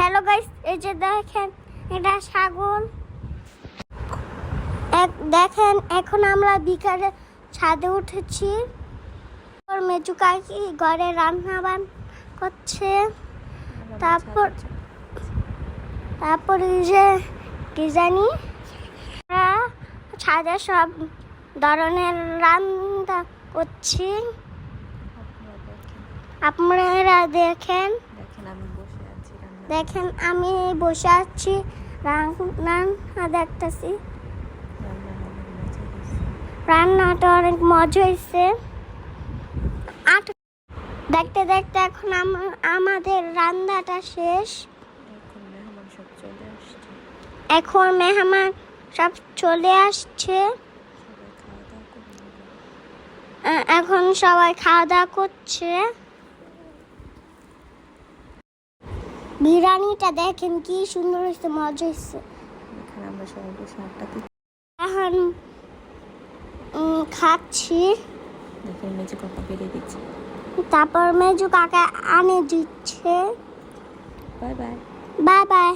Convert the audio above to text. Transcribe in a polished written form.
Hello guys, এই যে দেখেন এটা ছাগল। দেখেন এখন আমরা বিকালে ছাদে উঠেছি। মেজু কাকি ঘরে রান্না বান করছে। তারপর এই যে কি জানি ছাদে সব ধরনের রান্না করছি। আপনারা দেখেন আমি বসে আছি রান্না দেখতেছি। রান্নাটা অনেক মজা হয়েছে। দেখতে দেখতে এখন আমাদের রান্নাটা শেষ। এখন মেহমান সব চলে আসছে। এখন সবাই খাওয়া দাওয়া করছে। বিরিয়ানিটা দেখেন কি সুন্দর হয়েছে, মজা হয়েছে। এখন খাচ্ছি। তারপর মেজু কাকা আনে দিচ্ছে। Bye bye. Bye bye.